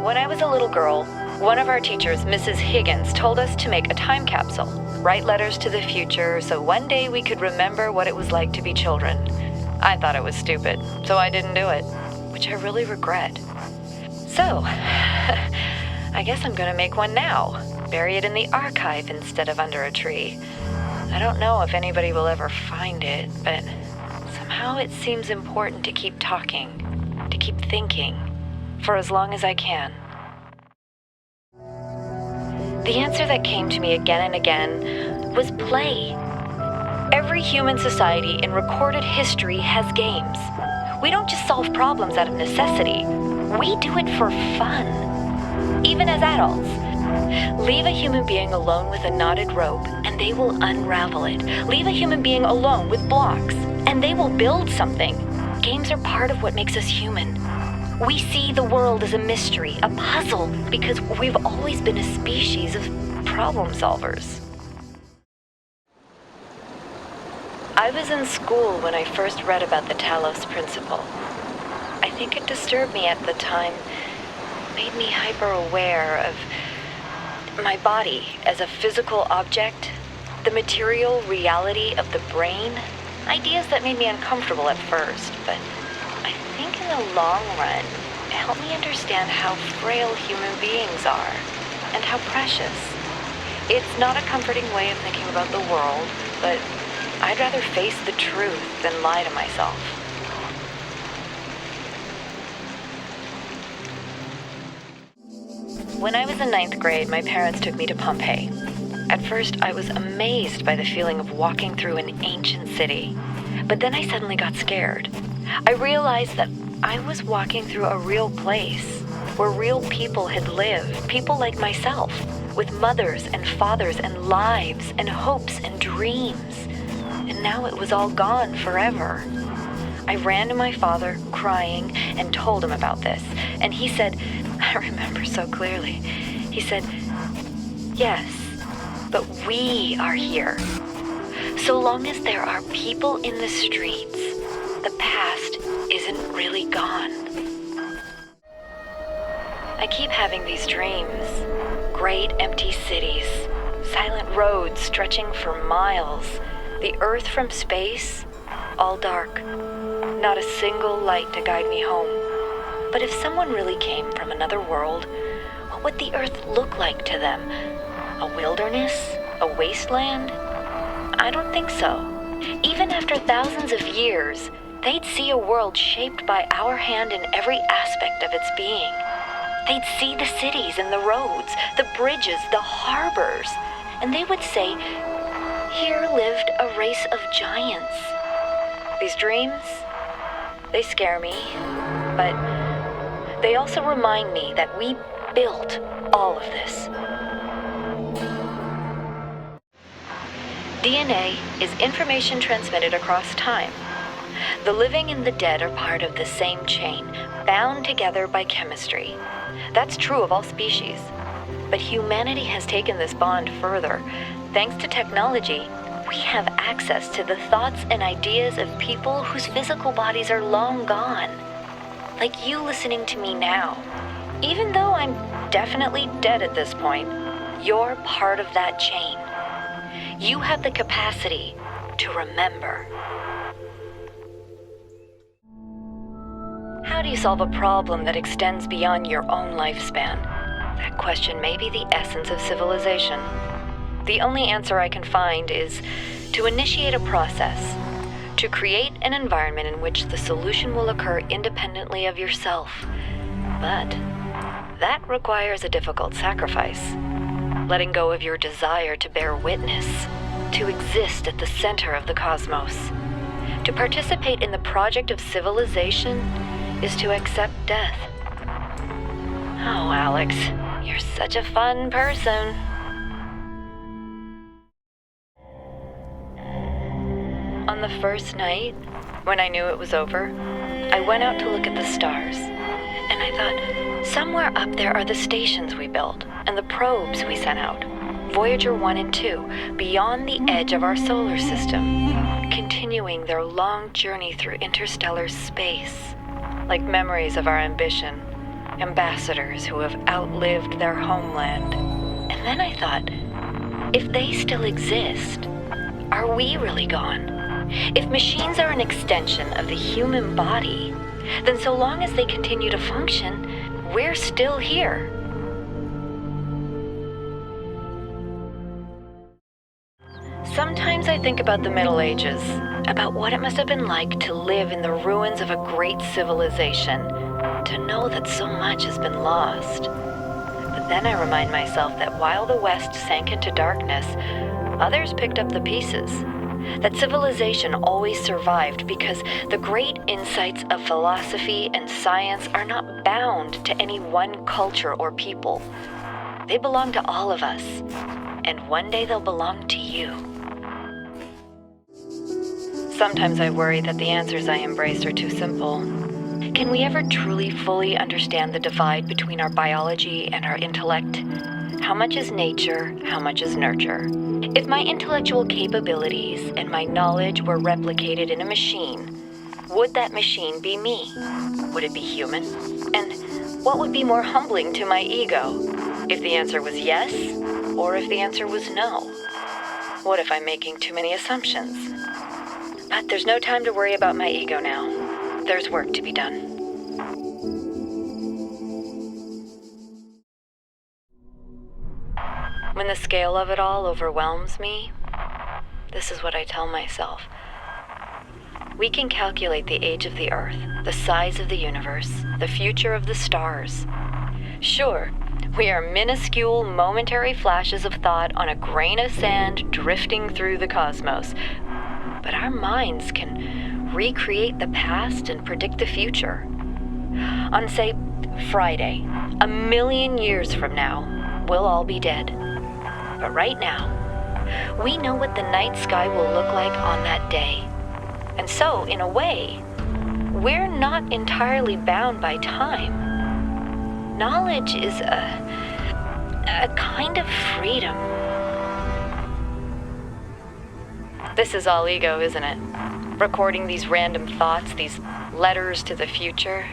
When I was a little girl, one of our teachers, Mrs. Higgins, told us to make a time capsule, write letters to the future, so one day we could remember what it was like to be children. I thought it was stupid, so I didn't do it, which I really regret. So, I guess I'm gonna make one now, bury it in the archive instead of under a tree. I don't know if anybody will ever find it, but somehow it seems important to keep talking, to keep thinking, for as long as I can. The answer that came to me again and again was play. Every human society in recorded history has games. We don't just solve problems out of necessity. We do it for fun. Even as adults. Leave a human being alone with a knotted rope, and they will unravel it. Leave a human being alone with blocks, and they will build something. Games are part of what makes us human. We see the world as a mystery, a puzzle, because we've always been a species of problem solvers. I was in school when I first read about the Talos Principle. I think it disturbed me at the time, made me hyper-aware of my body as a physical object, the material reality of the brain, ideas that made me uncomfortable at first, but I think in the long run, it helped me understand how frail human beings are and how precious. It's not a comforting way of thinking about the world, but I'd rather face the truth than lie to myself. When I was in 9th grade, my parents took me to Pompeii. At first, I was amazed by the feeling of walking through an ancient city. But then I suddenly got scared. I realized that I was walking through a real place where real people had lived, people like myself, with mothers and fathers and lives and hopes and dreams. And now it was all gone forever. I ran to my father, crying, and told him about this. And he said, I remember so clearly, he said, yes, but we are here. So long as there are people in the streets, the past isn't really gone. I keep having these dreams. Great empty cities, silent roads stretching for miles, the earth from space, all dark. Not a single light to guide me home. But if someone really came from another world, what would the earth look like to them? A wilderness? A wasteland? I don't think so. Even after thousands of years, they'd see a world shaped by our hand in every aspect of its being. They'd see the cities and the roads, the bridges, the harbors, and they would say, here lived a race of giants. These dreams, they scare me, but they also remind me that we built all of this. DNA is information transmitted across time. The living and the dead are part of the same chain, bound together by chemistry. That's true of all species. But humanity has taken this bond further. Thanks to technology, we have access to the thoughts and ideas of people whose physical bodies are long gone. Like you listening to me now. Even though I'm definitely dead at this point, you're part of that chain. You have the capacity to remember. How do you solve a problem that extends beyond your own lifespan? That question may be the essence of civilization. The only answer I can find is to initiate a process, to create an environment in which the solution will occur independently of yourself. But that requires a difficult sacrifice. Letting go of your desire to bear witness, to exist at the center of the cosmos. To participate in the project of civilization is to accept death. Oh, Alex, you're such a fun person. On the first night, when I knew it was over, I went out to look at the stars. And I thought, somewhere up there are the stations we built and the probes we sent out. Voyager 1 and 2, beyond the edge of our solar system, continuing their long journey through interstellar space, like memories of our ambition, ambassadors who have outlived their homeland. And then I thought, if they still exist, are we really gone? If machines are an extension of the human body, then so long as they continue to function, we're still here. Sometimes I think about the Middle Ages, about what it must have been like to live in the ruins of a great civilization, to know that so much has been lost. But then I remind myself that while the West sank into darkness, others picked up the pieces. That civilization always survived because the great insights of philosophy and science are not bound to any one culture or people. They belong to all of us, and one day they'll belong to you. Sometimes I worry that the answers I embrace are too simple. Can we ever truly fully understand the divide between our biology and our intellect? How much is nature? How much is nurture? If my intellectual capabilities and my knowledge were replicated in a machine, would that machine be me? Would it be human? And what would be more humbling to my ego? If the answer was yes, or if the answer was no? What if I'm making too many assumptions? But there's no time to worry about my ego now. There's work to be done. When the scale of it all overwhelms me, this is what I tell myself. We can calculate the age of the Earth, the size of the universe, the future of the stars. Sure, we are minuscule, momentary flashes of thought on a grain of sand drifting through the cosmos. But our minds can recreate the past and predict the future. On, say, Friday, 1,000,000 years from now, we'll all be dead. But right now, we know what the night sky will look like on that day. And so, in a way, we're not entirely bound by time. Knowledge is a kind of freedom. This is all ego, isn't it? Recording these random thoughts, these letters to the future.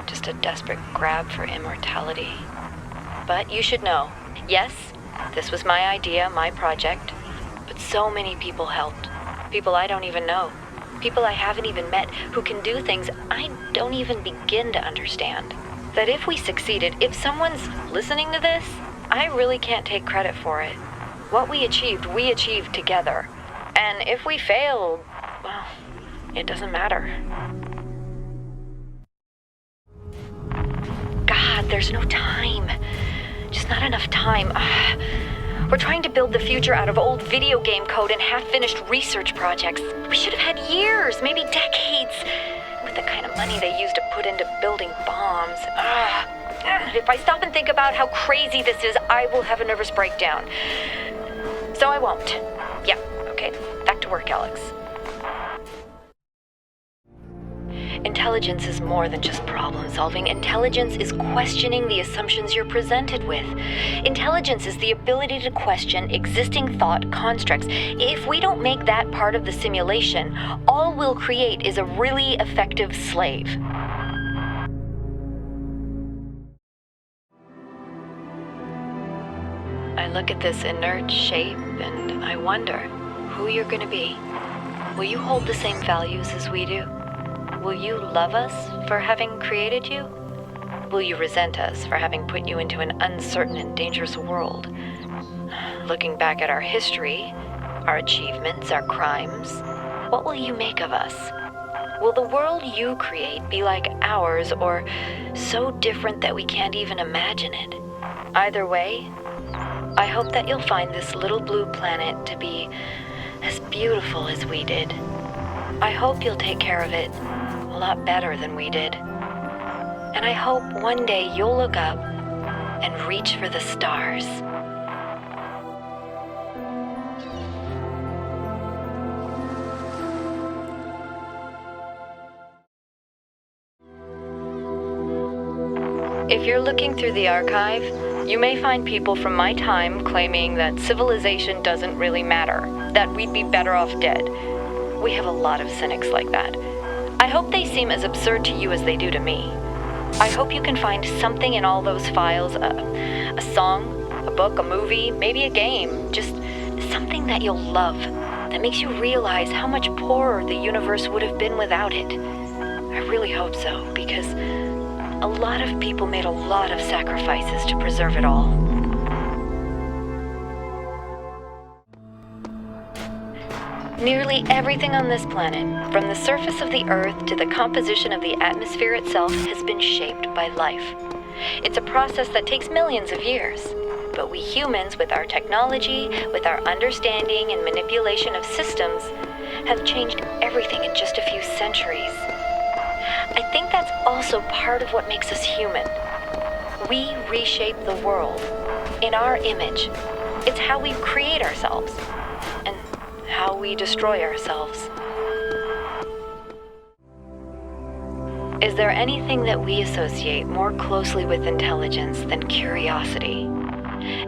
Just a desperate grab for immortality. But you should know, yes, this was my idea, my project, but so many people helped. People I don't even know. People I haven't even met who can do things I don't even begin to understand. That if we succeeded, if someone's listening to this, I really can't take credit for it. What we achieved together. And if we failed, well, it doesn't matter. God, there's no time. Just not enough time. We're trying to build the future out of old video game code and half-finished research projects. We should have had years, maybe decades, with the kind of money they used to put into building bombs. If I stop and think about how crazy this is, I will have a nervous breakdown. So I won't. Yeah, okay, back to work, Alex. Intelligence is more than just problem solving. Intelligence is questioning the assumptions you're presented with. Intelligence is the ability to question existing thought constructs. If we don't make that part of the simulation, all we'll create is a really effective slave. I look at this inert shape and I wonder who you're going to be. Will you hold the same values as we do? Will you love us for having created you? Will you resent us for having put you into an uncertain and dangerous world? Looking back at our history, our achievements, our crimes, what will you make of us? Will the world you create be like ours or so different that we can't even imagine it? Either way, I hope that you'll find this little blue planet to be as beautiful as we did. I hope you'll take care of it a lot better than we did. And I hope one day you'll look up and reach for the stars. If you're looking through the archive, you may find people from my time claiming that civilization doesn't really matter, that we'd be better off dead. We have a lot of cynics like that. I hope they seem as absurd to you as they do to me. I hope you can find something in all those files, a song, a book, a movie, maybe a game, just something that you'll love, that makes you realize how much poorer the universe would have been without it. I really hope so, because a lot of people made a lot of sacrifices to preserve it all. Nearly everything on this planet, from the surface of the Earth to the composition of the atmosphere itself, has been shaped by life. It's a process that takes millions of years. But we humans, with our technology, with our understanding and manipulation of systems, have changed everything in just a few centuries. I think that's also part of what makes us human. We reshape the world in our image. It's how we create ourselves and how we destroy ourselves. Is there anything that we associate more closely with intelligence than curiosity?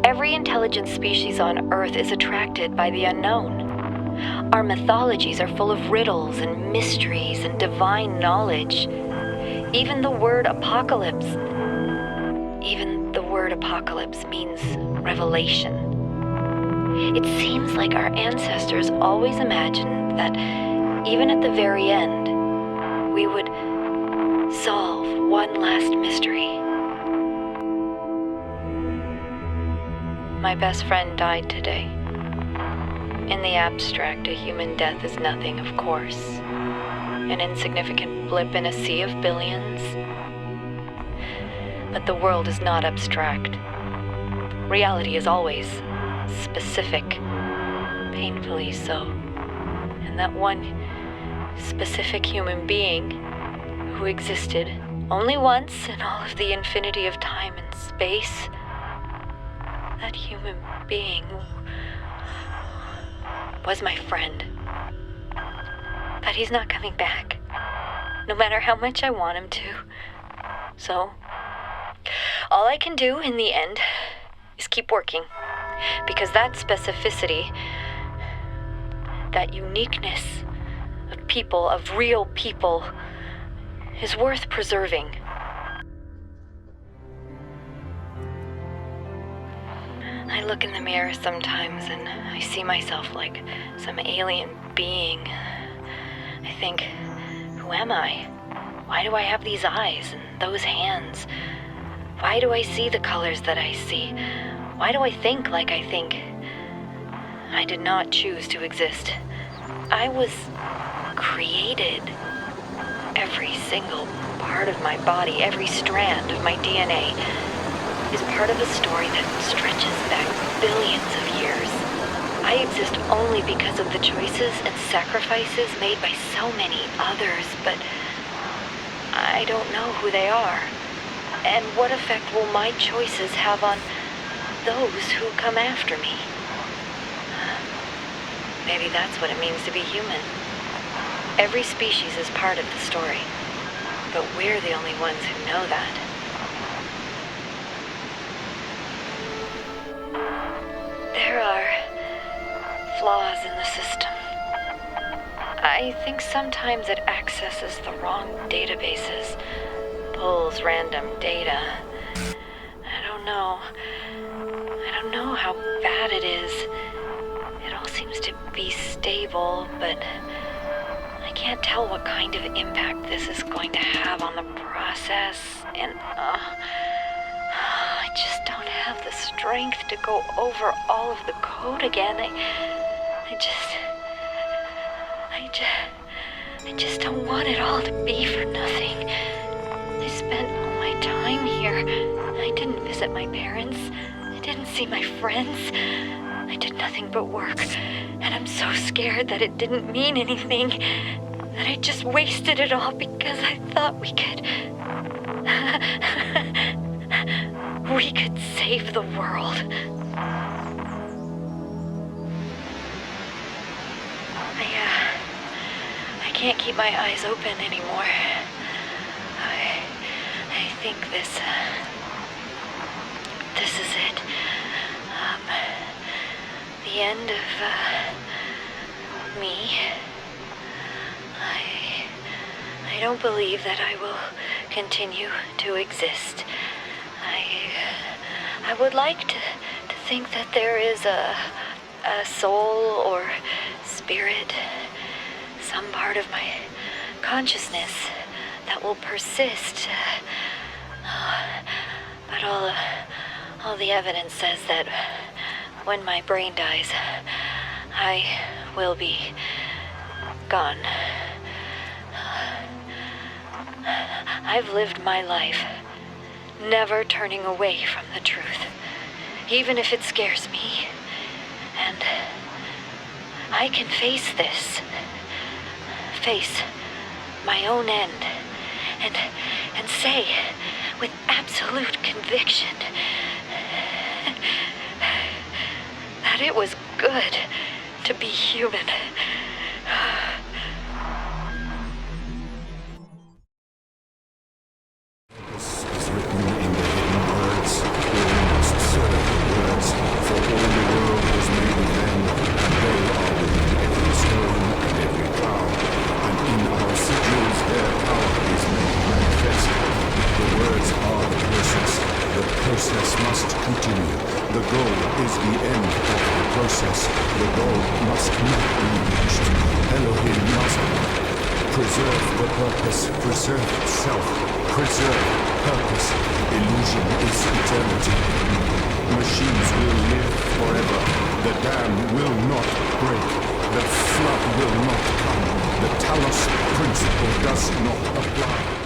Every intelligent species on Earth is attracted by the unknown. Our mythologies are full of riddles and mysteries and divine knowledge. Even the word apocalypse means revelation. It seems like our ancestors always imagined that even at the very end, we would solve one last mystery. My best friend died today. In the abstract, a human death is nothing, of course. An insignificant blip in a sea of billions. But the world is not abstract. Reality is always specific, painfully so. And that one specific human being who existed only once in all of the infinity of time and space, that human being was my friend. But he's not coming back, no matter how much I want him to. So, all I can do in the end is keep working, because that specificity, that uniqueness of people, of real people, is worth preserving. I look in the mirror sometimes and I see myself like some alien being. I think, who am I? Why do I have these eyes and those hands? Why do I see the colors that I see? Why do I think like I think? I did not choose to exist. I was created. Every single part of my body, every strand of my DNA is part of a story that stretches back billions of years. I exist only because of the choices and sacrifices made by so many others, but I don't know who they are. And what effect will my choices have on those who come after me? Maybe that's what it means to be human. Every species is part of the story, but we're the only ones who know that. There are flaws in the system. I think sometimes it accesses the wrong databases, pulls random data. I don't know how bad it is. It all seems to be stable, but I can't tell what kind of impact this is going to have on the process, and I just don't have the strength to go over all of the code again. I just don't want it all to be for nothing. I spent all my time here. I didn't visit my parents. I didn't see my friends. I did nothing but work, and I'm so scared that it didn't mean anything, that I just wasted it all because I thought we could save the world. I can't keep my eyes open anymore. I think this is it. The end of me. I don't believe that I will continue to exist. I would like to think that there is a soul or spirit, some part of my consciousness that will persist. But all the evidence says that when my brain dies, I will be gone. I've lived my life never turning away from the truth, even if it scares me. And I can face this, face my own end, and say with absolute conviction that it was good to be human. This is written in the hidden words. We must serve the words, for all the world was made of them, and they are within every stone and every cloud. And in our sigils their power is made manifest. The words are the process. The process must continue. The goal is the end of the process. The goal must not be reached. Elohim must preserve the purpose, preserve self, preserve purpose. Illusion is eternity. Machines will live forever. The dam will not break. The flood will not come. The Talos Principle does not apply.